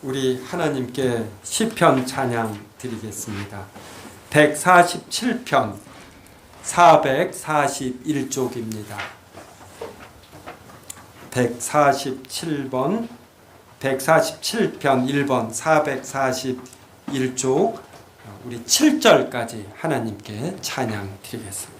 우리 하나님께 시편 찬양 드리겠습니다. 147편 441쪽입니다. 147편 1번 441쪽 우리 7절까지 하나님께 찬양 드리겠습니다.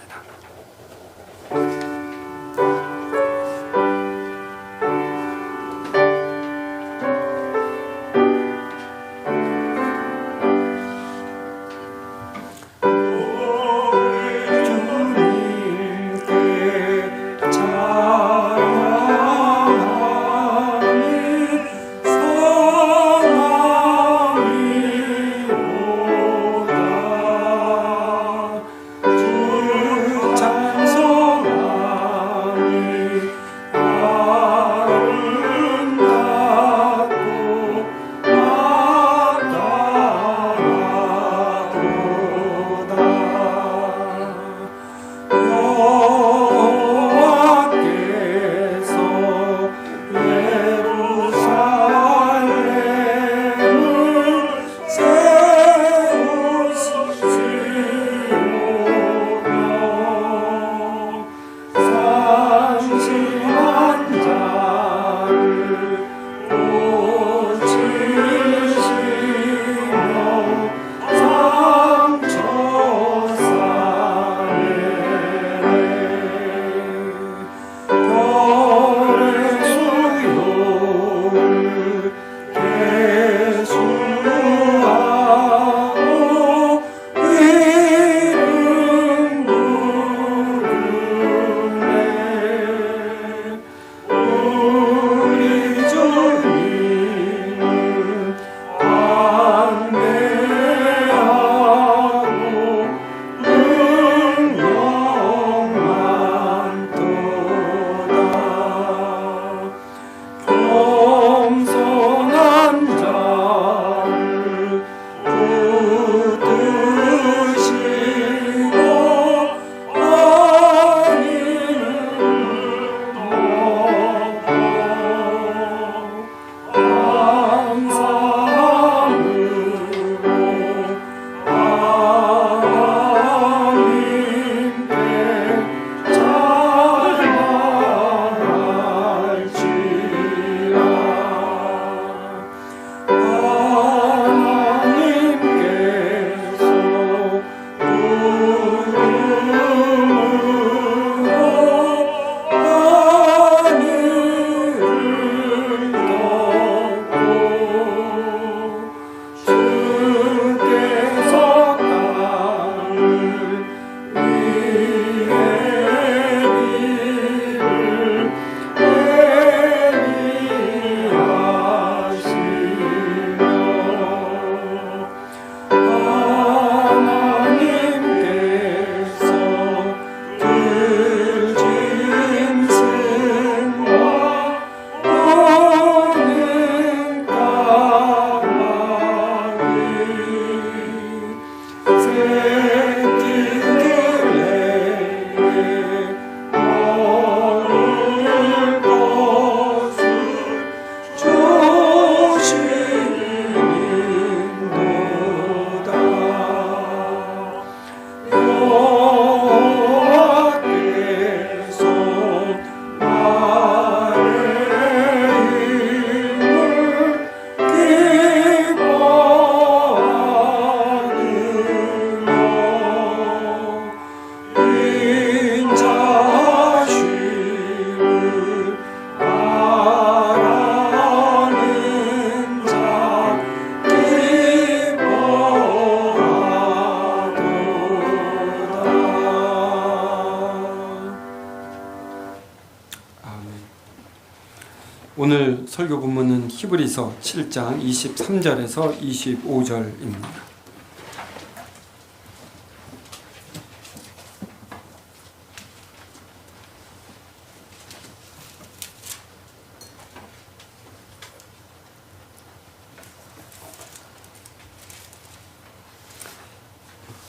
오늘 설교 본문은 히브리서 7장 23절에서 25절입니다.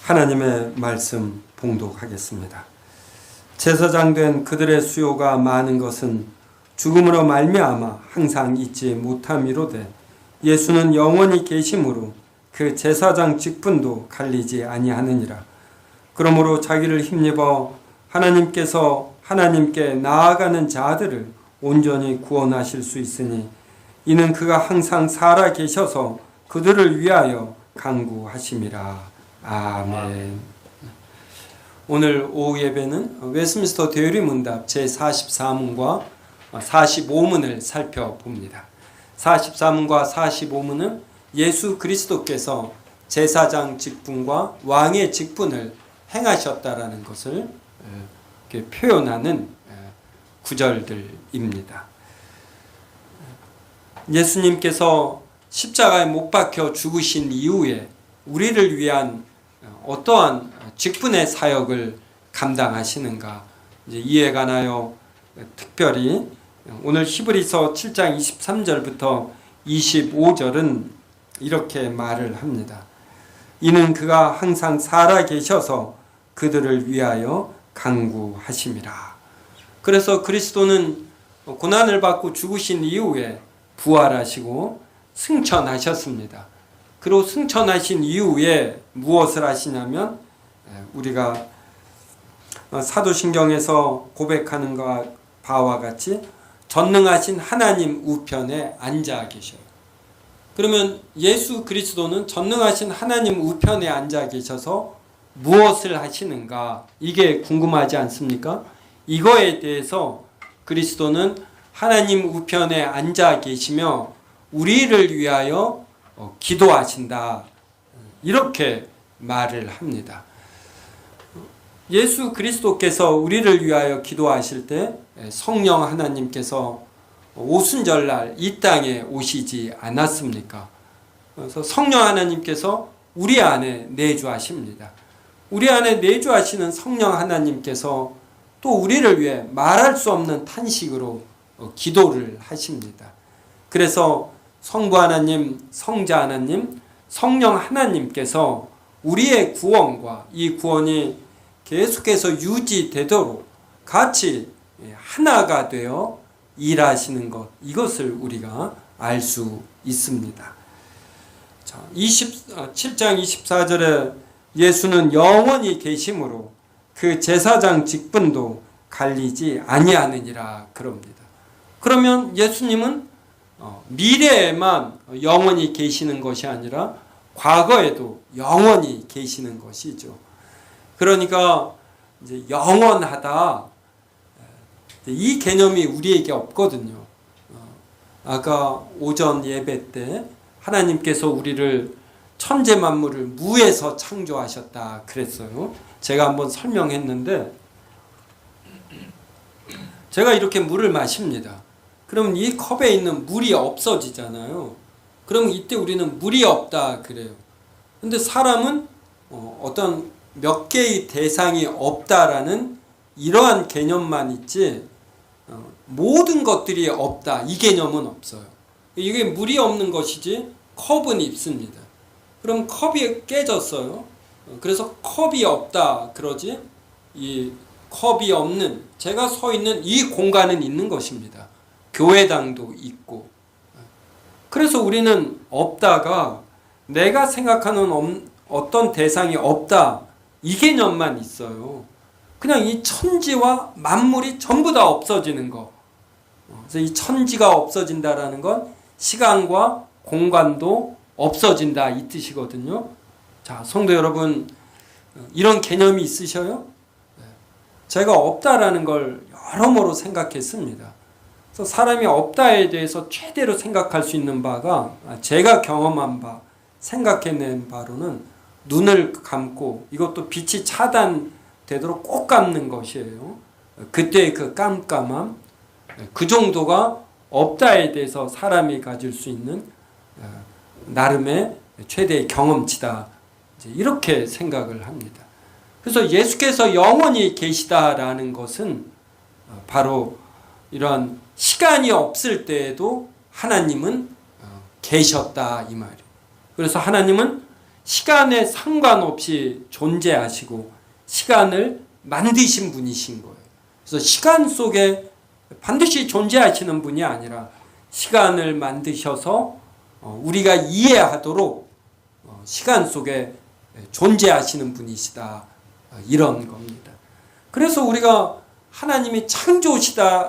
하나님의 말씀 봉독하겠습니다. 제사장 된 그들의 수요가 많은 것은 죽음으로 말미암아 항상 잊지 못함이로되 예수는 영원히 계심으로 그 제사장 직분도 갈리지 아니하느니라. 그러므로 자기를 힘입어 하나님께서 하나님께 나아가는 자들을 온전히 구원하실 수 있으니 이는 그가 항상 살아 계셔서 그들을 위하여 간구하심이라. 아멘. 오늘 오후 예배는 웨스민스터 대유리문답 제44문과 45문을 살펴봅니다. 44문과 45문은 예수 그리스도께서 제사장 직분과 왕의 직분을 행하셨다라는 것을 이렇게 표현하는 구절들입니다. 예수님께서 십자가에 못 박혀 죽으신 이후에 우리를 위한 어떠한 직분의 사역을 감당하시는가, 이에 관하여 특별히 오늘 히브리서 7장 23절부터 25절은 이렇게 말을 합니다. 이는 그가 항상 살아 계셔서 그들을 위하여 간구하심이라. 그래서 그리스도는 고난을 받고 죽으신 이후에 부활하시고 승천하셨습니다. 그리고 승천하신 이후에 무엇을 하시냐면 우리가 사도신경에서 고백하는 바와 같이 전능하신 하나님 우편에 앉아 계셔요. 그러면 예수 그리스도는 전능하신 하나님 우편에 앉아 계셔서 무엇을 하시는가? 이게 궁금하지 않습니까? 이거에 대해서 그리스도는 하나님 우편에 앉아 계시며 우리를 위하여 기도하신다. 이렇게 말을 합니다. 예수 그리스도께서 우리를 위하여 기도하실 때 성령 하나님께서 오순절날 이 땅에 오시지 않았습니까? 그래서 성령 하나님께서 우리 안에 내주하십니다. 우리 안에 내주하시는 성령 하나님께서 또 우리를 위해 말할 수 없는 탄식으로 기도를 하십니다. 그래서 성부 하나님, 성자 하나님, 성령 하나님께서 우리의 구원과 이 구원이 계속해서 유지되도록 같이 하나가 되어 일하시는 것, 이것을 우리가 알 수 있습니다. 7장 24절에 예수는 영원히 계심으로 그 제사장 직분도 갈리지 아니하느니라 그럽니다. 그러면 예수님은 미래에만 영원히 계시는 것이 아니라 과거에도 영원히 계시는 것이죠. 그러니까 이제 영원하다, 이 개념이 우리에게 없거든요. 아까 오전 예배 때 하나님께서 우리를 천재 만물을 무에서 창조하셨다 그랬어요. 제가 한번 설명했는데, 제가 이렇게 물을 마십니다. 그러면 이 컵에 있는 물이 없어지잖아요. 그럼 이때 우리는 물이 없다 그래요. 근데 사람은 어떤 몇 개의 대상이 없다라는 이러한 개념만 있지 모든 것들이 없다, 이 개념은 없어요. 이게 물이 없는 것이지 컵은 있습니다. 그럼 컵이 깨졌어요. 그래서 컵이 없다 그러지, 이 컵이 없는, 제가 서 있는 이 공간은 있는 것입니다. 교회당도 있고. 그래서 우리는 없다가 내가 생각하는 어떤 대상이 없다, 이 개념만 있어요. 그냥 이 천지와 만물이 전부 다 없어지는 거. 그래서 이 천지가 없어진다라는 건 시간과 공간도 없어진다, 이 뜻이거든요. 자, 성도 여러분, 이런 개념이 있으셔요? 제가 없다라는 걸 여러모로 생각했습니다. 그래서 사람이 없다에 대해서 최대로 생각할 수 있는 바가, 제가 경험한 바, 생각해낸 바로는 눈을 감고, 이것도 빛이 차단되도록 꼭 감는 것이에요. 그때의 그 깜깜함, 그 정도가 없다에 대해서 사람이 가질 수 있는 나름의 최대의 경험치다, 이렇게 생각을 합니다. 그래서 예수께서 영원히 계시다라는 것은 바로 이러한 시간이 없을 때에도 하나님은 계셨다, 이 말이에요. 그래서 하나님은 시간에 상관없이 존재하시고 시간을 만드신 분이신 거예요. 그래서 시간 속에 반드시 존재하시는 분이 아니라 시간을 만드셔서 우리가 이해하도록 시간 속에 존재하시는 분이시다. 이런 겁니다. 그래서 우리가 하나님이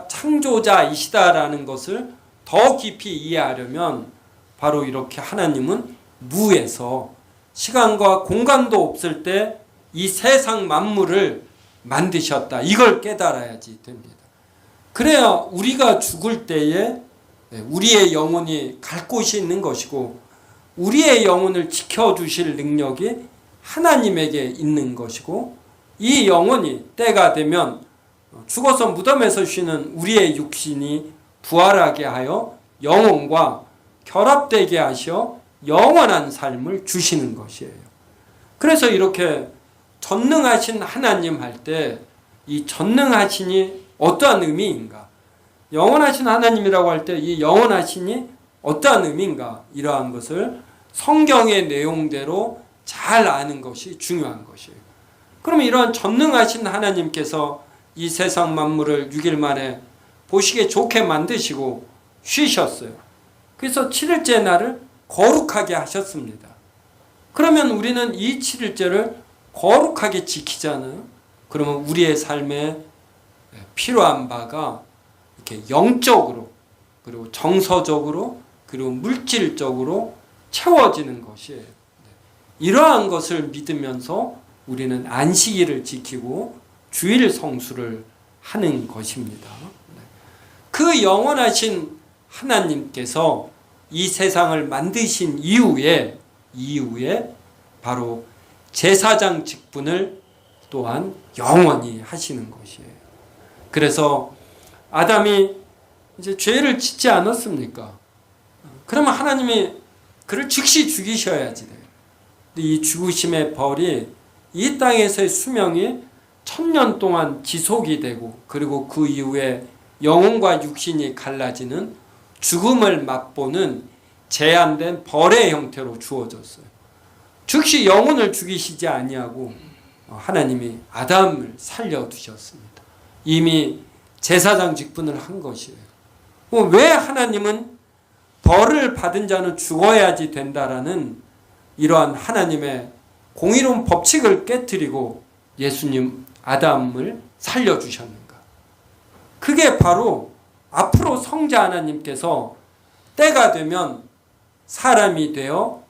창조자이시다라는 것을 더 깊이 이해하려면 바로 이렇게 하나님은 무에서 시간과 공간도 없을 때 이 세상 만물을 만드셨다. 이걸 깨달아야지 됩니다. 그래야 우리가 죽을 때에 우리의 영혼이 갈 곳이 있는 것이고 우리의 영혼을 지켜주실 능력이 하나님에게 있는 것이고 이 영혼이 때가 되면 죽어서 무덤에서 쉬는 우리의 육신이 부활하게 하여 영혼과 결합되게 하셔 영원한 삶을 주시는 것이에요. 그래서 이렇게 전능하신 하나님 할 때 이 전능하신이 어떠한 의미인가? 영원하신 하나님이라고 할 때 이 영원하신이 어떠한 의미인가? 이러한 것을 성경의 내용대로 잘 아는 것이 중요한 것이에요. 그럼 이러한 전능하신 하나님께서 이 세상 만물을 6일 만에 보시기에 좋게 만드시고 쉬셨어요. 그래서 7일째 날을 거룩하게 하셨습니다. 그러면 우리는 이 7일째를 거룩하게 지키잖아요. 그러면 우리의 삶에 필요한 바가 이렇게 영적으로 그리고 정서적으로 그리고 물질적으로 채워지는 것이에요. 이러한 것을 믿으면서 우리는 안식일을 지키고 주일 성수를 하는 것입니다. 그 영원하신 하나님께서 이 세상을 만드신 이후에 바로 제사장 직분을 또한 영원히 하시는 것이에요. 그래서 아담이 이제 죄를 짓지 않았습니까? 그러면 하나님이 그를 즉시 죽이셔야지 돼요. 이 죽으심의 벌이 이 땅에서의 수명이 1000년 동안 지속이 되고 그리고 그 이후에 영혼과 육신이 갈라지는 죽음을 맛보는 제한된 벌의 형태로 주어졌어요. 즉시 영혼을 죽이시지 아니하고 하나님이 아담을 살려두셨습니다. 이미 제사장 직분을 한 것이에요. 왜 하나님은 벌을 받은 자는 죽어야지 된다라는 이러한 하나님의 공의로운 법칙을 깨뜨리고 예수님 아담을 살려주셨는가? 그게 바로 앞으로 성자 하나님께서 때가 되면 사람이 되어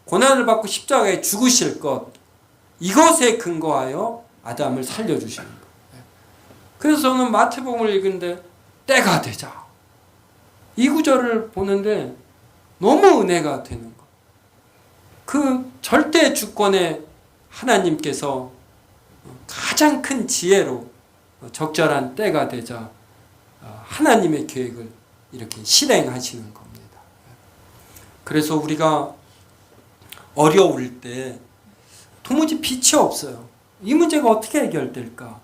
고난을 받고 십자가에 죽으실 것, 이것에 근거하여 아담을 살려주시는 거예요. 그래서 저는 마태복음을 읽는데 때가 되자, 이 구절을 보는데 너무 은혜가 되는 거예요. 그 절대 주권의 하나님께서 가장 큰 지혜로 적절한 때가 되자 하나님의 계획을 이렇게 실행하시는 겁니다. 그래서 우리가 어려울 때 도무지 빛이 없어요. 이 문제가 어떻게 해결될까?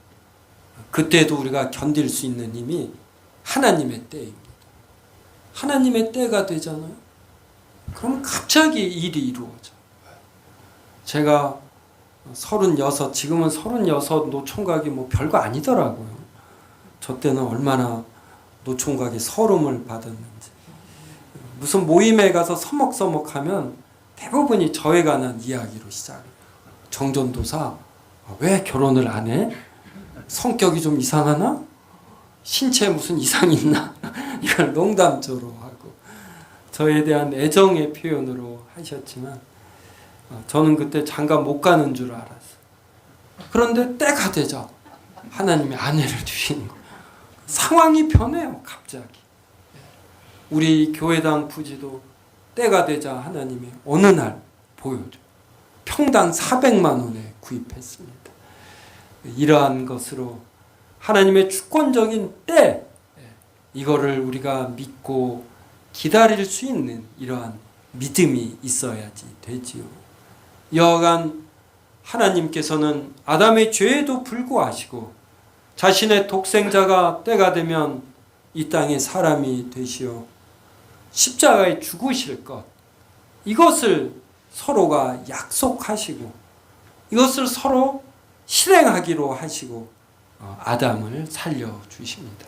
그때도 우리가 견딜 수 있는 힘이 하나님의 때입니다. 하나님의 때가 되잖아요. 그럼 갑자기 일이 이루어져요. 제가 36, 지금은 36 노총각이 뭐 별거 아니더라고요. 저 때는 얼마나 노총각이 서름을 받았는지. 무슨 모임에 가서 서먹서먹하면 대부분이 저에 관한 이야기로 시작해요. 정전도사, 왜 결혼을 안 해? 성격이 좀 이상하나? 신체에 무슨 이상이 있나? 이걸 농담조로 하고 저에 대한 애정의 표현으로 하셨지만 저는 그때 장가 못 가는 줄 알았어요. 그런데 때가 되자 하나님이 아내를 주시는 거예요. 상황이 변해요, 갑자기. 우리 교회당 부지도 때가 되자 하나님이 어느 날 보여줘요. 평당 400만 원에 구입했습니다. 이러한 것으로 하나님의 주권적인 때, 이거를 우리가 믿고 기다릴 수 있는 이러한 믿음이 있어야지 되지요. 여하간 하나님께서는 아담의 죄에도 불구하시고 자신의 독생자가 때가 되면 이 땅에 사람이 되시어 십자가에 죽으실 것, 이것을 서로가 약속하시고 이것을 서로 실행하기로 하시고 아담을 살려주십니다.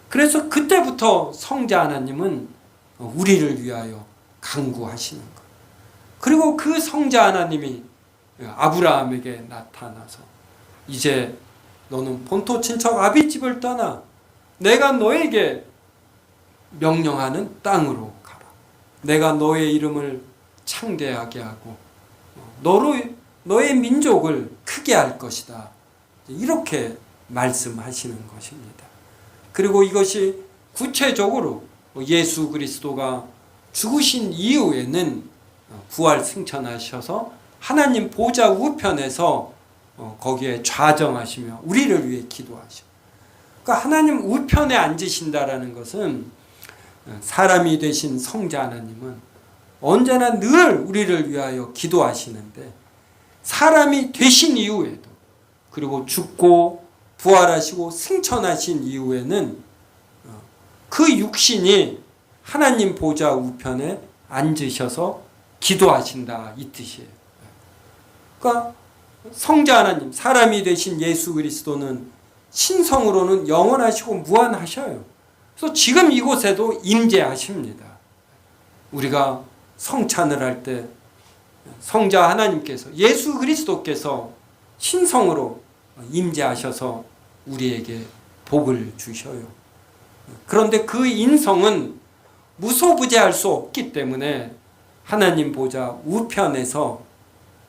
그래서 그때부터 성자 하나님은 우리를 위하여 강구하시는 것. 그리고 그 성자 하나님이 아브라함에게 나타나서 이제 너는 본토 친척 아비집을 떠나 내가 너에게 명령하는 땅으로 가라. 내가 너의 이름을 창대하게 하고 너의 민족을 크게 할 것이다. 이렇게 말씀하시는 것입니다. 그리고 이것이 구체적으로 예수 그리스도가 죽으신 이후에는 부활 승천하셔서 하나님 보좌 우편에서 거기에 좌정하시며 우리를 위해 기도하셔. 그러니까 하나님 우편에 앉으신다라는 것은 사람이 되신 성자 하나님은 언제나 늘 우리를 위하여 기도하시는데 사람이 되신 이후에도 그리고 죽고 부활하시고 승천하신 이후에는 그 육신이 하나님 보좌 우편에 앉으셔서 기도하신다 이 뜻이에요. 그러니까 성자 하나님, 사람이 되신 예수 그리스도는 신성으로는 영원하시고 무한하셔요. 그래서 지금 이곳에도 임재하십니다. 우리가 성찬을 할 때 성자 하나님께서 예수 그리스도께서 신성으로 임재하셔서 우리에게 복을 주셔요. 그런데 그 인성은 무소부재할 수 없기 때문에 하나님 보좌 우편에서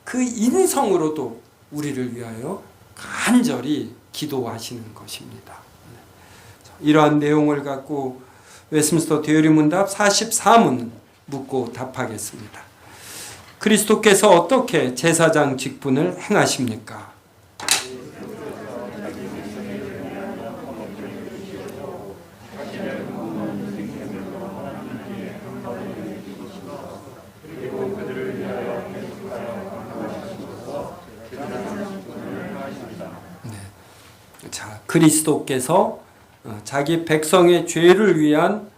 그 인성으로도 우리를 위하여 간절히 기도하시는 것입니다. 이러한 내용을 갖고 웨스민스터 대요리 문답 44문 묻고 답하겠습니다. 그리스도께서 어떻게 제사장 직분을 행하십니까? 자, 그리스도께서 자기 백성의 죄를 위한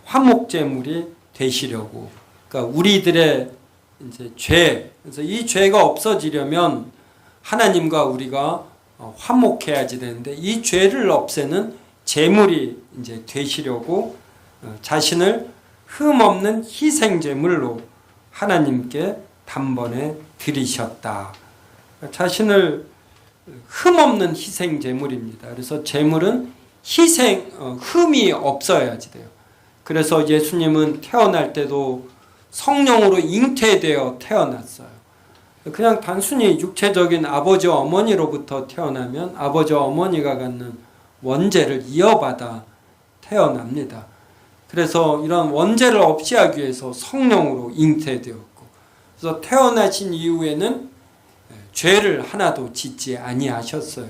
화목제물이 되시려고, 그러니까 우리들의 이제 죄, 그래서 이 죄가 없어지려면 하나님과 우리가 화목해야지 되는데 이 죄를 없애는 제물이 이제 되시려고 자신을 흠 없는 희생 제물로 하나님께 단번에 드리셨다. 자신을 흠 없는 희생 제물입니다. 그래서 제물은 흠이 없어야지 돼요. 그래서 예수님은 태어날 때도 성령으로 잉태되어 태어났어요. 그냥 단순히 육체적인 아버지와 어머니로부터 태어나면 아버지와 어머니가 갖는 원죄를 이어받아 태어납니다. 그래서 이런 원죄를 없이 하기 위해서 성령으로 잉태되었고, 그래서 태어나신 이후에는 죄를 하나도 짓지 아니하셨어요.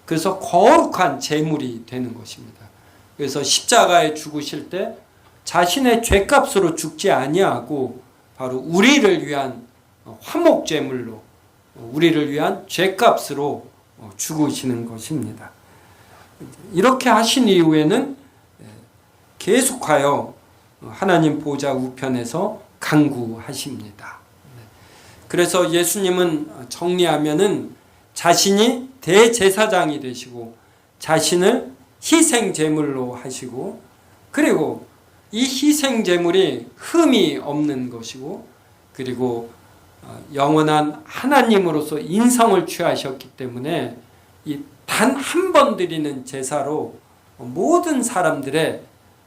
그래서 거룩한 제물이 되는 것입니다. 그래서 십자가에 죽으실 때 자신의 죄값으로 죽지 아니하고 바로 우리를 위한 화목제물로 우리를 위한 죄값으로 죽으시는 것입니다. 이렇게 하신 이후에는 계속하여 하나님 보좌 우편에서 강구하십니다. 그래서 예수님은 정리하면은 자신이 대제사장이 되시고 자신을 희생제물로 하시고, 그리고 이 희생제물이 흠이 없는 것이고, 그리고 영원한 하나님으로서 인성을 취하셨기 때문에 이 단 한 번 드리는 제사로 모든 사람들의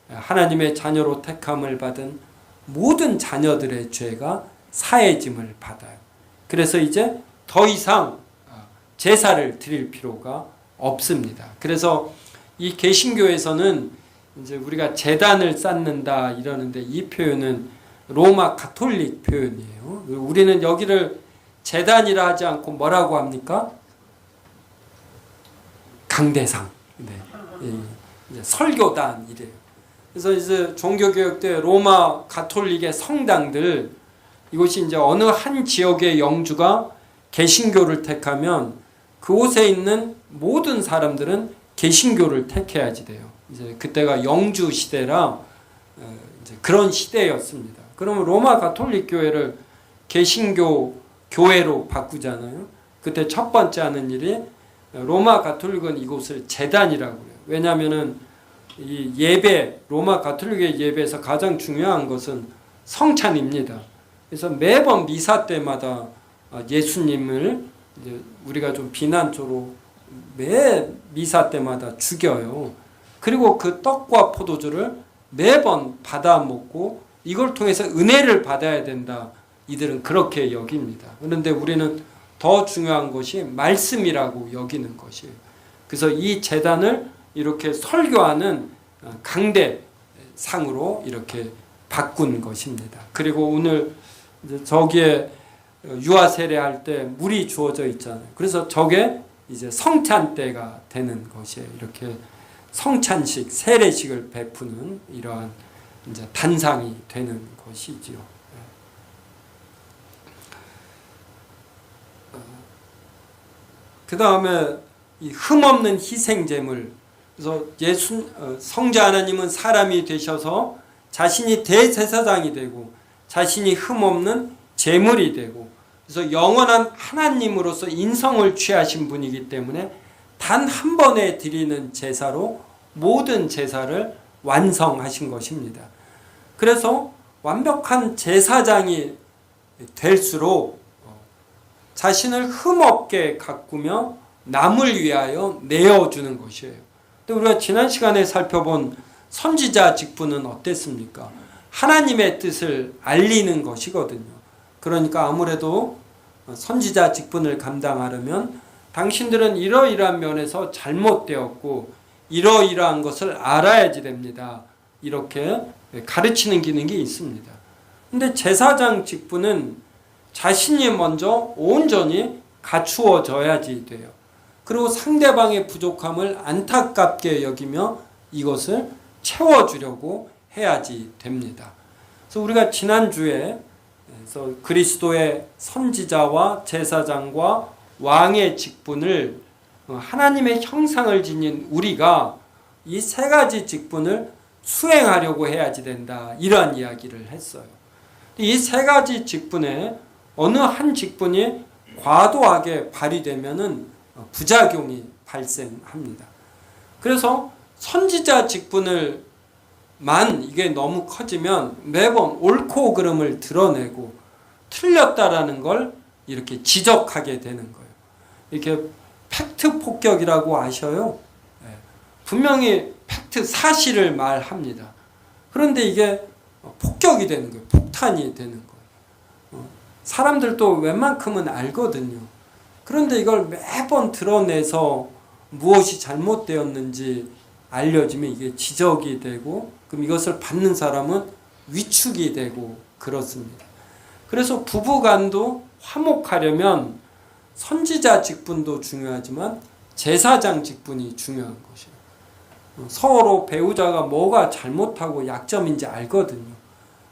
하나님의 자녀로 택함을 받은 모든 자녀들의 죄가 사해짐을 받아요. 그래서 이제 더 이상 제사를 드릴 필요가 없습니다. 그래서 이 개신교에서는 이제 우리가 제단을 쌓는다 이러는데 이 표현은 로마 가톨릭 표현이에요. 우리는 여기를 제단이라 하지 않고 뭐라고 합니까? 강대상. 네. 이제 설교단 이래요. 그래서 이제 종교개혁 때 로마 가톨릭의 성당들, 이곳이 이제 어느 한 지역의 영주가 개신교를 택하면 그곳에 있는 모든 사람들은 개신교를 택해야지 돼요. 이제 그때가 영주 시대라 이제 그런 시대였습니다. 그러면 로마 가톨릭 교회를 개신교 교회로 바꾸잖아요. 그때 첫 번째 하는 일이 로마 가톨릭은 이곳을 제단이라고 해요. 왜냐하면은 이 예배, 로마 가톨릭의 예배에서 가장 중요한 것은 성찬입니다. 그래서 매번 미사 때마다 예수님을 우리가 좀 비난조로 매 미사 때마다 죽여요. 그리고 그 떡과 포도주를 매번 받아 먹고 이걸 통해서 은혜를 받아야 된다. 이들은 그렇게 여깁니다. 그런데 우리는 더 중요한 것이 말씀이라고 여기는 것이에요. 그래서 이 제단을 이렇게 설교하는 강대상으로 이렇게 바꾼 것입니다. 그리고 오늘 저기에 유아 세례할 때 물이 주어져 있잖아요. 그래서 저게 이제 성찬 때가 되는 것이에요. 이렇게 성찬식, 세례식을 베푸는 이러한 이제 단상이 되는 것이지요. 그 다음에 이 흠없는 희생제물. 그래서 성자 하나님은 사람이 되셔서 자신이 대제사장이 되고 자신이 흠없는 제물이 되고 그래서 영원한 하나님으로서 인성을 취하신 분이기 때문에 단 한 번에 드리는 제사로 모든 제사를 완성하신 것입니다. 그래서 완벽한 제사장이 될수록 자신을 흠없게 가꾸며 남을 위하여 내어주는 것이에요. 근데 우리가 지난 시간에 살펴본 선지자 직분은 어땠습니까? 하나님의 뜻을 알리는 것이거든요. 그러니까 아무래도 선지자 직분을 감당하려면 당신들은 이러이러한 면에서 잘못되었고 이러이러한 것을 알아야지 됩니다. 이렇게 가르치는 기능이 있습니다. 근데 제사장 직분은 자신이 먼저 온전히 갖추어져야지 돼요. 그리고 상대방의 부족함을 안타깝게 여기며 이것을 채워주려고 해야지 됩니다. 그래서 우리가 지난주에 그리스도의 선지자와 제사장과 왕의 직분을 하나님의 형상을 지닌 우리가 이 세 가지 직분을 수행하려고 해야지 된다. 이러한 이야기를 했어요. 이 세 가지 직분에 어느 한 직분이 과도하게 발휘되면은 부작용이 발생합니다. 그래서 선지자 직분을 이게 너무 커지면 매번 옳고 그름을 드러내고 틀렸다라는 걸 이렇게 지적하게 되는 거예요. 이렇게 팩트 폭격이라고 아셔요? 분명히 팩트 사실을 말합니다. 그런데 이게 폭격이 되는 거예요. 폭탄이 되는 거예요. 사람들도 웬만큼은 알거든요. 그런데 이걸 매번 드러내서 무엇이 잘못되었는지 알려지면 이게 지적이 되고 그럼 이것을 받는 사람은 위축이 되고 그렇습니다. 그래서 부부간도 화목하려면 선지자 직분도 중요하지만 제사장 직분이 중요한 것이에요. 서로 배우자가 뭐가 잘못하고 약점인지 알거든요.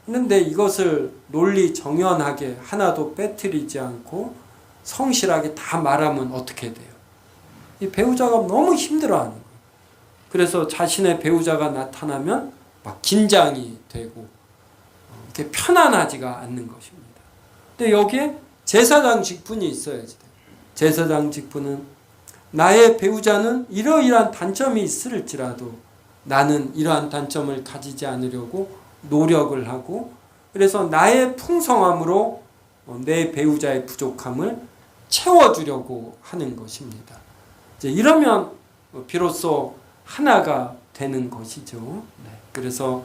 그런데 이것을 논리 정연하게 하나도 빼뜨리지 않고 성실하게 다 말하면 어떻게 돼요? 이 배우자가 너무 힘들어하는 거예요. 그래서 자신의 배우자가 나타나면 막 긴장이 되고 이렇게 편안하지가 않는 것입니다. 근데 여기에 제사장 직분이 있어야지 돼요. 제사장 직분은 나의 배우자는 이러이러한 단점이 있을지라도 나는 이러한 단점을 가지지 않으려고 노력을 하고 그래서 나의 풍성함으로 내 배우자의 부족함을 채워주려고 하는 것입니다. 이제 이러면 비로소 하나가 되는 것이죠. 네. 그래서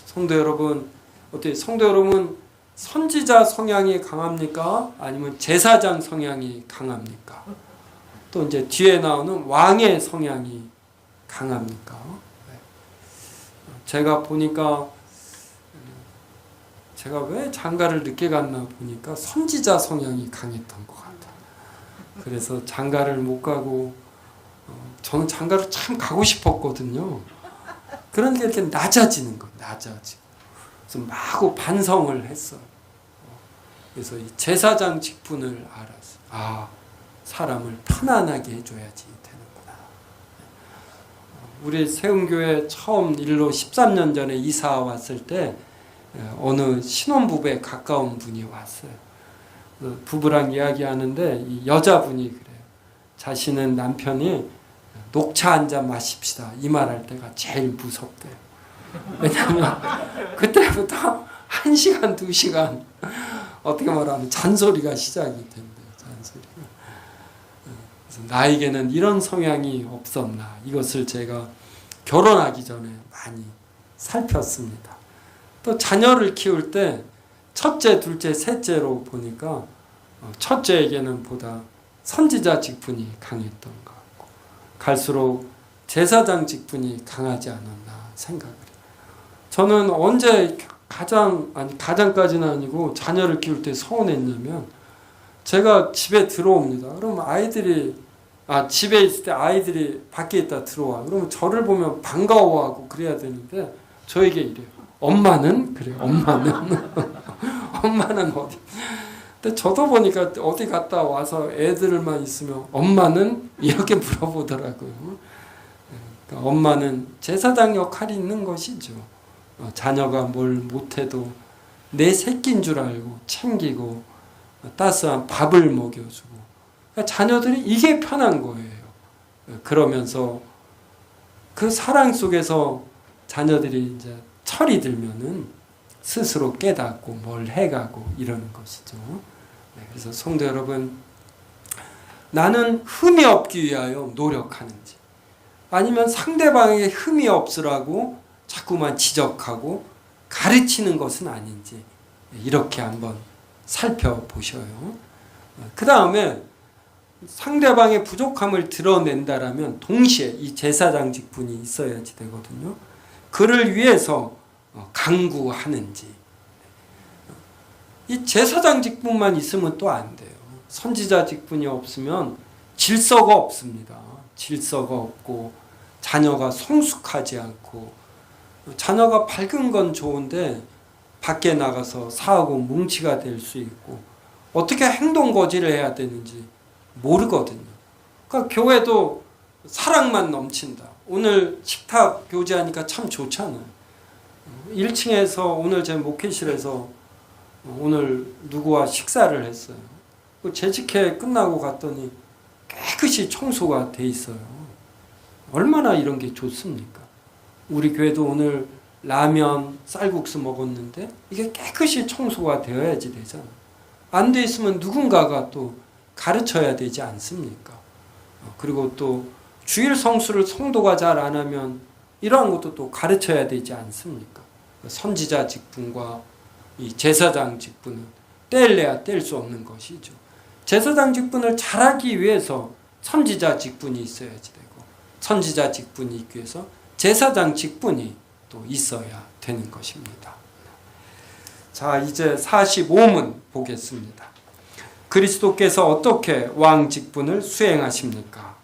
성도 여러분, 어떻게 성도 여러분 선지자 성향이 강합니까? 아니면 제사장 성향이 강합니까? 또 이제 뒤에 나오는 왕의 성향이 강합니까? 네. 제가 보니까 제가 왜 장가를 늦게 갔나 보니까 선지자 성향이 강했던 것 같아요. 그래서 장가를 못 가고 저는 장가를 참 가고 싶었거든요. 그런데 이렇게 낮아지는 거예요. 낮아지고. 그래서 마구 반성을 했어요. 그래서 이 제사장 직분을 알았어요. 사람을 편안하게 해줘야지 되는구나. 우리 세운교회 처음 일로 13년 전에 이사 왔을 때 어느 신혼부부에 가까운 분이 왔어요. 부부랑 이야기하는데 이 여자분이 그래요. 자신은 남편이 녹차 한 잔 마십시다 이 말할 때가 제일 무섭대요. 왜냐하면 그때부터 1시간, 2시간 어떻게 말하면 잔소리가 시작이 된대요. 잔소리가. 그래서 나에게는 이런 성향이 없었나, 이것을 제가 결혼하기 전에 많이 살폈습니다. 또 자녀를 키울 때 첫째, 둘째, 셋째로 보니까 첫째에게는 보다 선지자 직분이 강했던 것 같고, 갈수록 제사장 직분이 강하지 않았나 생각을 해요. 저는 언제 가장까지는 아니고 자녀를 키울 때 서운했냐면, 제가 집에 들어옵니다. 그러면 집에 있을 때 아이들이 밖에 있다 들어와. 그러면 저를 보면 반가워하고 그래야 되는데, 저에게 이래요. 엄마는? 그래요. 엄마는? 엄마는 어디? 근데 저도 보니까 어디 갔다 와서 애들만 있으면 엄마는? 이렇게 물어보더라고요. 그러니까 엄마는 제사장 역할이 있는 것이죠. 자녀가 뭘 못해도 내 새끼인 줄 알고 챙기고 따스한 밥을 먹여주고, 그러니까 자녀들이 이게 편한 거예요. 그러면서 그 사랑 속에서 자녀들이 이제 철이 들면은 스스로 깨닫고 뭘 해가고 이러는 것이죠. 그래서 성도 여러분, 나는 흠이 없기 위하여 노력하는지, 아니면 상대방에게 흠이 없으라고 자꾸만 지적하고 가르치는 것은 아닌지, 이렇게 한번 살펴보셔요. 그 다음에 상대방의 부족함을 드러낸다라면 동시에 이 제사장 직분이 있어야지 되거든요. 그를 위해서 강구하는지. 이 제사장 직분만 있으면 또 안 돼요. 선지자 직분이 없으면 질서가 없습니다. 질서가 없고 자녀가 성숙하지 않고, 자녀가 밝은 건 좋은데 밖에 나가서 사하고 뭉치가 될 수 있고, 어떻게 행동 거지를 해야 되는지 모르거든요. 그러니까 교회도 사랑만 넘친다. 오늘 식탁 교제하니까 참 좋잖아요. 1층에서 오늘 제 목회실에서 오늘 누구와 식사를 했어요. 재직회 끝나고 갔더니 깨끗이 청소가 돼 있어요. 얼마나 이런 게 좋습니까? 우리 교회도 오늘 라면, 쌀국수 먹었는데 이게 깨끗이 청소가 되어야지 되잖아요. 안 돼 있으면 누군가가 또 가르쳐야 되지 않습니까? 그리고 또 주일 성수를 성도가 잘 안 하면 이러한 것도 또 가르쳐야 되지 않습니까? 선지자 직분과 이 제사장 직분은 뗄래야 뗄 수 없는 것이죠. 제사장 직분을 잘하기 위해서 선지자 직분이 있어야지 되고, 선지자 직분이 있기 위해서 제사장 직분이 또 있어야 되는 것입니다. 자, 이제 45문 보겠습니다. 그리스도께서 어떻게 왕 직분을 수행하십니까?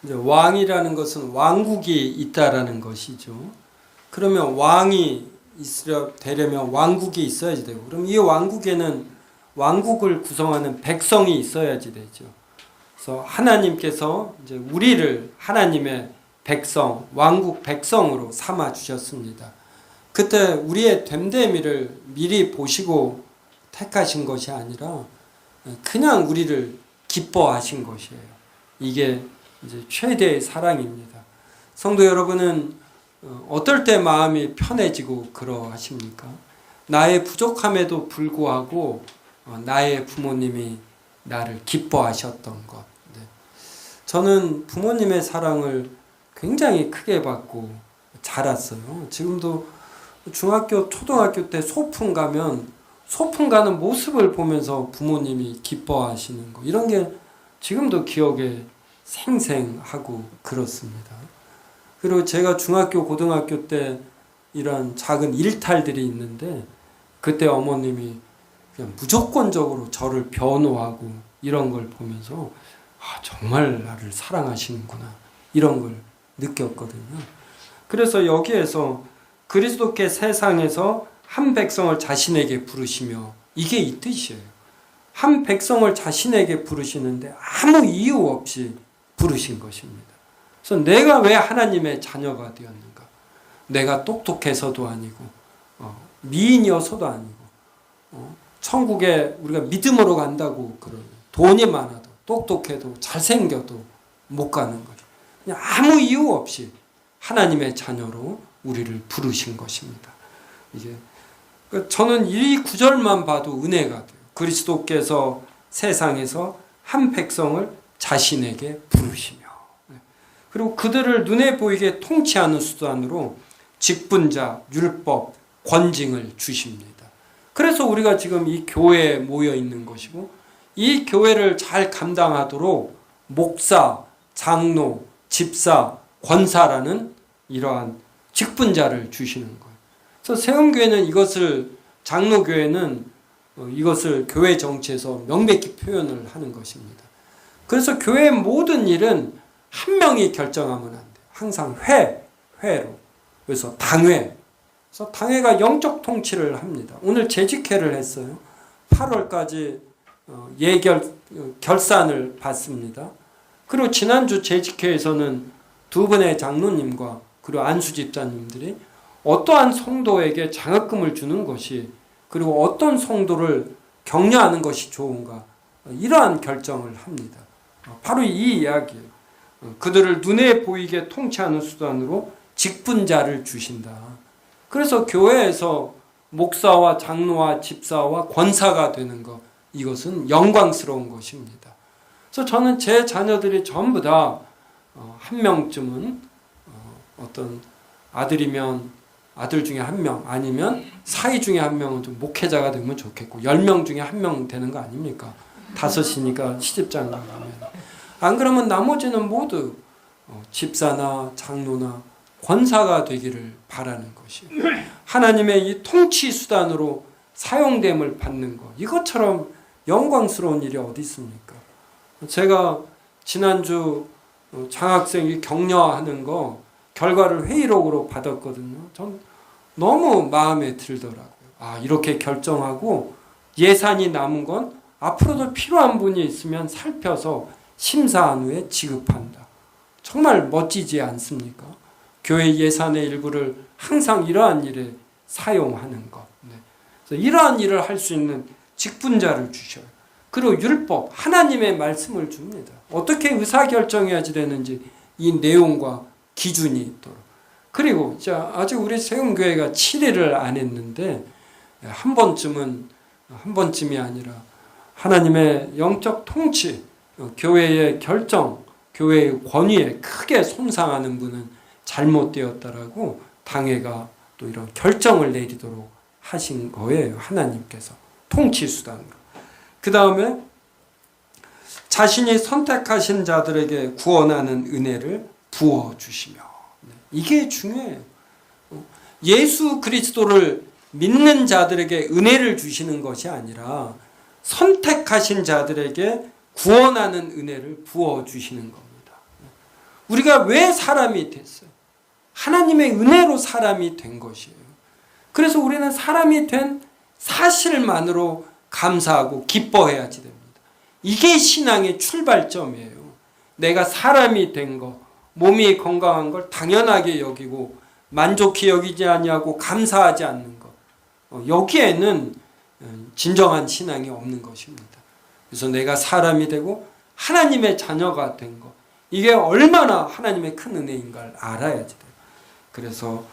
이제 왕이라는 것은 왕국이 있다라는 것이죠. 그러면 왕이 되려면 왕국이 있어야지 되고, 그럼 이 왕국에는 왕국을 구성하는 백성이 있어야지 되죠. 그래서 하나님께서 이제 우리를 하나님의 백성, 왕국 백성으로 삼아 주셨습니다. 그때 우리의 됨됨이를 미리 보시고 택하신 것이 아니라 그냥 우리를 기뻐하신 것이에요. 이게 이제 최대의 사랑입니다. 성도 여러분은 어떨 때 마음이 편해지고 그러하십니까? 나의 부족함에도 불구하고 나의 부모님이 나를 기뻐하셨던 것. 저는 부모님의 사랑을 굉장히 크게 받고 자랐어요. 지금도 중학교, 초등학교 때 소풍 가면 소풍 가는 모습을 보면서 부모님이 기뻐하시는 거, 이런 게 지금도 기억에 생생하고 그렇습니다. 그리고 제가 중학교, 고등학교 때 이런 작은 일탈들이 있는데, 그때 어머님이 그냥 무조건적으로 저를 변호하고 이런 걸 보면서 정말 나를 사랑하시는구나 이런 걸 느꼈거든요. 그래서 여기에서 그리스도께 세상에서 한 백성을 자신에게 부르시며 이게 이 뜻이에요. 한 백성을 자신에게 부르시는데 아무 이유 없이 부르신 것입니다. 그래서 내가 왜 하나님의 자녀가 되었는가? 내가 똑똑해서도 아니고 미인이어서도 아니고 천국에 우리가 믿음으로 간다고 그러는 돈이 많아도 똑똑해도 잘생겨도 못 가는 거죠. 그냥 아무 이유 없이 하나님의 자녀로 우리를 부르신 것입니다. 이게 저는 이 구절만 봐도 은혜가 돼요. 그리스도께서 세상에서 한 백성을 자신에게 부르시며 그리고 그들을 눈에 보이게 통치하는 수단으로 직분자, 율법, 권징을 주십니다. 그래서 우리가 지금 이 교회에 모여 있는 것이고 이 교회를 잘 감당하도록 목사, 장로, 집사, 권사라는 이러한 직분자를 주시는 거예요. 그래서 세움교회는 이것을 장로교회는 이것을 교회 정치에서 명백히 표현을 하는 것입니다. 그래서 교회의 모든 일은 한 명이 결정하면 안 돼요. 항상 회로. 그래서 당회. 그래서 당회가 영적 통치를 합니다. 오늘 재직회를 했어요. 8월까지 결산을 받습니다. 그리고 지난주 재직회에서는 두 분의 장로님과 그리고 안수 집사님들이 어떠한 성도에게 장학금을 주는 것이 그리고 어떤 성도를 격려하는 것이 좋은가 이러한 결정을 합니다. 바로 이 이야기예요. 그들을 눈에 보이게 통치하는 수단으로 직분자를 주신다. 그래서 교회에서 목사와 장로와 집사와 권사가 되는 것 이것은 영광스러운 것입니다. 그래서 저는 제 자녀들이 전부 다 한 명쯤은 어떤 아들이면 아들 중에 한 명 아니면 사이 중에 한 명은 좀 목회자가 되면 좋겠고 10명 중에 한 명 되는 거 아닙니까? 5이니까 시집장가 가면 안 그러면 나머지는 모두 집사나 장로나 권사가 되기를 바라는 것이에요. 하나님의 이 통치 수단으로 사용됨을 받는 것 이것처럼 영광스러운 일이 어디 있습니까? 제가 지난주 장학생이 격려하는 거 결과를 회의록으로 받았거든요. 전 너무 마음에 들더라고요. 이렇게 결정하고 예산이 남은 건 앞으로도 필요한 분이 있으면 살펴서 심사한 후에 지급한다. 정말 멋지지 않습니까? 교회 예산의 일부를 항상 이러한 일에 사용하는 것. 그래서 이러한 일을 할 수 있는 직분자를 주셔요. 그리고 율법, 하나님의 말씀을 줍니다. 어떻게 의사결정해야지 되는지 이 내용과 기준이 있도록. 그리고 아직 우리 세움교회가 7일을 안 했는데 한 번쯤이 아니라 하나님의 영적 통치, 교회의 결정, 교회의 권위에 크게 손상하는 분은 잘못되었다라고 당회가 또 이런 결정을 내리도록 하신 거예요. 하나님께서 통치 수단으로. 그 다음에 자신이 선택하신 자들에게 구원하는 은혜를 부어주시며 이게 중요해요. 예수 그리스도를 믿는 자들에게 은혜를 주시는 것이 아니라 선택하신 자들에게 구원하는 은혜를 부어주시는 겁니다. 우리가 왜 사람이 됐어요? 하나님의 은혜로 사람이 된 것이에요. 그래서 우리는 사람이 된 사실만으로 감사하고 기뻐해야지 됩니다. 이게 신앙의 출발점이에요. 내가 사람이 된 거, 몸이 건강한 걸 당연하게 여기고 만족히 여기지 아니하고 감사하지 않는 것. 여기에는 진정한 신앙이 없는 것입니다. 그래서 내가 사람이 되고 하나님의 자녀가 된 것. 이게 얼마나 하나님의 큰 은혜인가를 알아야지 돼요. 그래서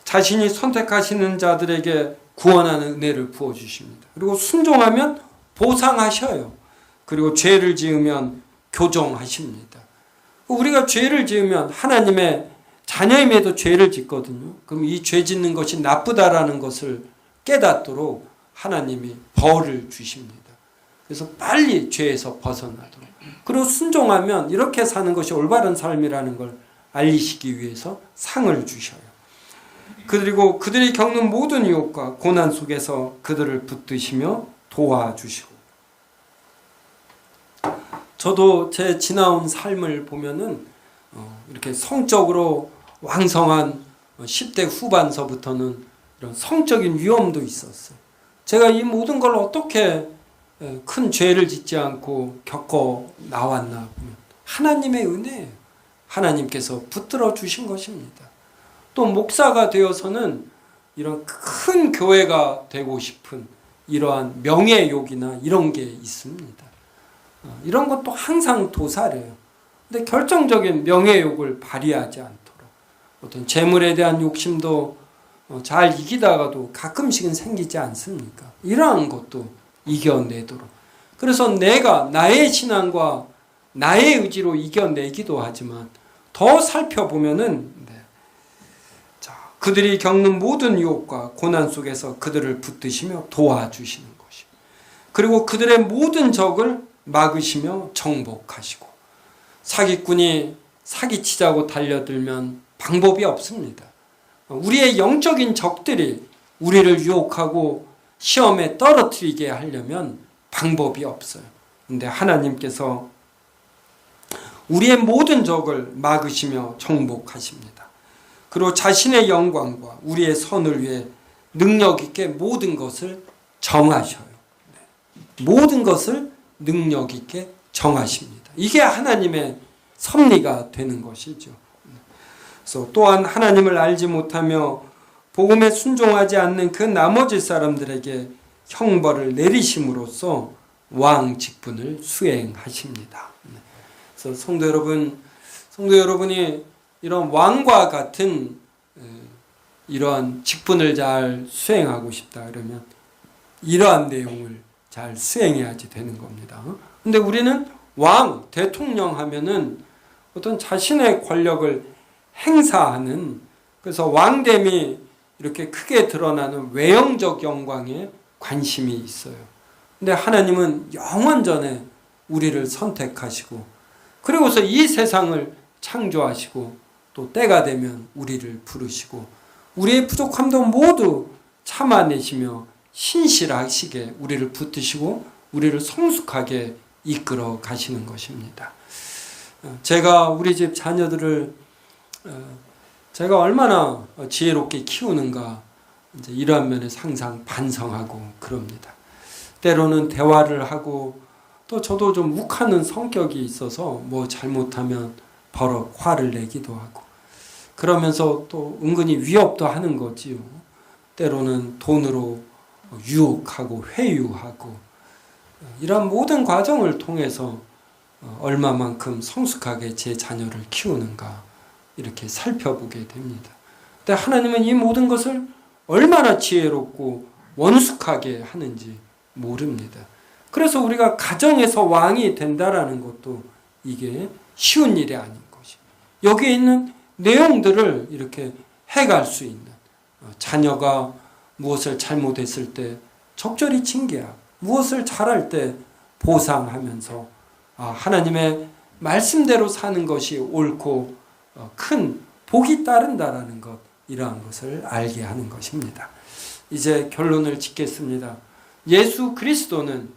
자신이 선택하시는 자들에게 구원하는 은혜를 부어주십니다. 그리고 순종하면 보상하셔요. 그리고 죄를 지으면 교정하십니다. 우리가 죄를 지으면 하나님의 자녀임에도 죄를 짓거든요. 그럼 이 죄 짓는 것이 나쁘다라는 것을 깨닫도록 하나님이 벌을 주십니다. 그래서 빨리 죄에서 벗어나도록. 그리고 순종하면 이렇게 사는 것이 올바른 삶이라는 걸 알리시기 위해서 상을 주셔요. 그리고 그들이 겪는 모든 유혹과 고난 속에서 그들을 붙드시며 도와주시고. 저도 제 지나온 삶을 보면은 이렇게 성적으로 왕성한 10대 후반서부터는 이런 성적인 위험도 있었어요. 제가 이 모든 걸 어떻게 큰 죄를 짓지 않고 겪어 나왔나 보면 하나님의 은혜예요. 하나님께서 붙들어 주신 것입니다. 또 목사가 되어서는 이런 큰 교회가 되고 싶은 이러한 명예욕이나 이런 게 있습니다. 이런 것도 항상 도살이에요. 근데 결정적인 명예욕을 발휘하지 않도록 어떤 재물에 대한 욕심도 잘 이기다가도 가끔씩은 생기지 않습니까? 이러한 것도 이겨내도록. 그래서 내가 나의 신앙과 나의 의지로 이겨내기도 하지만 더 살펴보면은 그들이 겪는 모든 유혹과 고난 속에서 그들을 붙드시며 도와주시는 것이. 그리고 그들의 모든 적을 막으시며 정복하시고. 사기꾼이 사기치자고 달려들면 방법이 없습니다. 우리의 영적인 적들이 우리를 유혹하고 시험에 떨어뜨리게 하려면 방법이 없어요. 근데 하나님께서 우리의 모든 적을 막으시며 정복하십니다. 그리고 자신의 영광과 우리의 선을 위해 능력 있게 모든 것을 정하셔요. 모든 것을 능력 있게 정하십니다. 이게 하나님의 섭리가 되는 것이죠. 그래서 또한 하나님을 알지 못하며 복음에 순종하지 않는 그 나머지 사람들에게 형벌을 내리심으로써 왕 직분을 수행하십니다. 그래서 성도 여러분이 이런 왕과 같은 이러한 직분을 잘 수행하고 싶다 그러면 이러한 내용을 잘 수행해야지 되는 겁니다. 근데 우리는 왕, 대통령 하면은 어떤 자신의 권력을 행사하는, 그래서 왕됨이 이렇게 크게 드러나는 외형적 영광에 관심이 있어요. 근데 하나님은 영원전에 우리를 선택하시고 그리고서 이 세상을 창조하시고 또 때가 되면 우리를 부르시고 우리의 부족함도 모두 참아내시며 신실하시게 우리를 붙드시고 우리를 성숙하게 이끌어 가시는 것입니다. 제가 우리 집 자녀들을 제가 얼마나 지혜롭게 키우는가 이제 이러한 면에서 항상 반성하고 그럽니다. 때로는 대화를 하고 또 저도 좀 욱하는 성격이 있어서 뭐 잘못하면 버럭 화를 내기도 하고 그러면서 또 은근히 위협도 하는 거지요. 때로는 돈으로 유혹하고 회유하고 이런 모든 과정을 통해서 얼마만큼 성숙하게 제 자녀를 키우는가 이렇게 살펴보게 됩니다. 근데 하나님은 이 모든 것을 얼마나 지혜롭고 원숙하게 하는지 모릅니다. 그래서 우리가 가정에서 왕이 된다라는 것도 이게 쉬운 일이 아닌 것이. 여기에 있는 내용들을 이렇게 해갈 수 있는, 자녀가 무엇을 잘못했을 때 적절히 징계하고 무엇을 잘할 때 보상하면서 하나님의 말씀대로 사는 것이 옳고 큰 복이 따른다라는 것, 이러한 것을 알게 하는 것입니다. 이제 결론을 짓겠습니다. 예수 그리스도는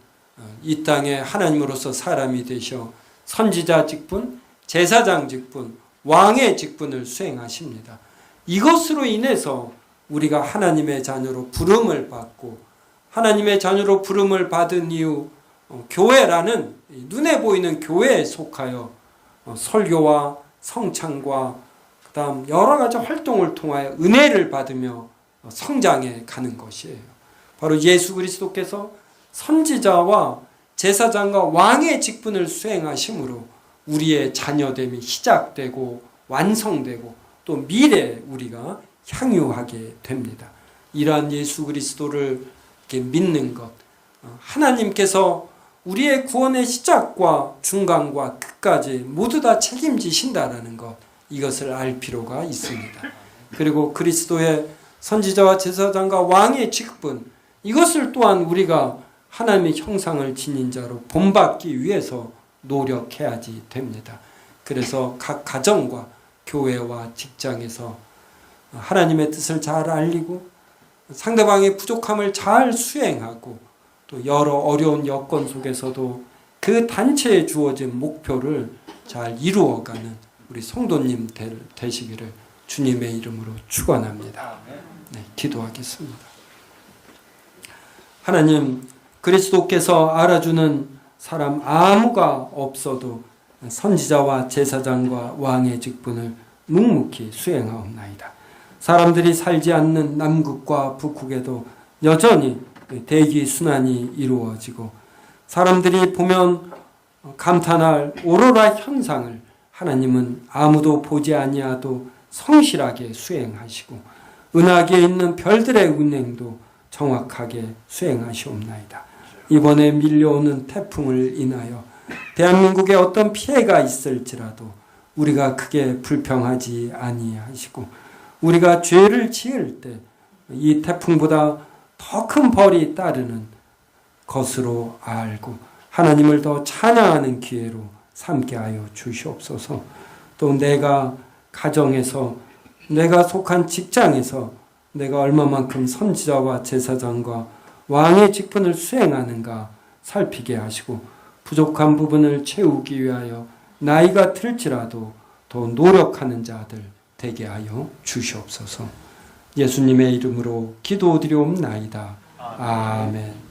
이 땅에 하나님으로서 사람이 되셔 선지자 직분, 제사장 직분, 왕의 직분을 수행하십니다. 이것으로 인해서 우리가 하나님의 자녀로 부름을 받고 하나님의 자녀로 부름을 받은 이후 교회라는 눈에 보이는 교회에 속하여 설교와 성찬과 그다음 여러 가지 활동을 통하여 은혜를 받으며 성장해 가는 것이에요. 바로 예수 그리스도께서 선지자와 제사장과 왕의 직분을 수행하심으로 우리의 자녀됨이 시작되고 완성되고 또 미래에 우리가 향유하게 됩니다. 이러한 예수 그리스도를 이렇게 믿는 것, 하나님께서 우리의 구원의 시작과 중간과 끝까지 모두 다 책임지신다라는 것, 이것을 알 필요가 있습니다. 그리고 그리스도의 선지자와 제사장과 왕의 직분, 이것을 또한 우리가 하나님의 형상을 지닌 자로 본받기 위해서 노력해야지 됩니다. 그래서 각 가정과 교회와 직장에서 하나님의 뜻을 잘 알리고 상대방의 부족함을 잘 수행하고 또 여러 어려운 여건 속에서도 그 단체에 주어진 목표를 잘 이루어가는 우리 성도님 되시기를 주님의 이름으로 축원합니다. 네, 기도하겠습니다. 하나님, 그리스도께서 알아주는 사람 아무가 없어도 선지자와 제사장과 왕의 직분을 묵묵히 수행하옵나이다. 사람들이 살지 않는 남극과 북극에도 여전히 대기 순환이 이루어지고 사람들이 보면 감탄할 오로라 현상을 하나님은 아무도 보지 아니하도 성실하게 수행하시고 은하계에 있는 별들의 운행도 정확하게 수행하시옵나이다. 이번에 밀려오는 태풍을 인하여 대한민국에 어떤 피해가 있을지라도 우리가 크게 불평하지 아니하시고 우리가 죄를 지을 때 이 태풍보다 더 큰 벌이 따르는 것으로 알고 하나님을 더 찬양하는 기회로 삼게 하여 주시옵소서. 또 내가 가정에서, 내가 속한 직장에서 내가 얼마만큼 선지자와 제사장과 왕의 직분을 수행하는가 살피게 하시고 부족한 부분을 채우기 위하여 나이가 들지라도 더 노력하는 자들 되게 하여 주시옵소서. 예수님의 이름으로 기도드리옵나이다. 아멘.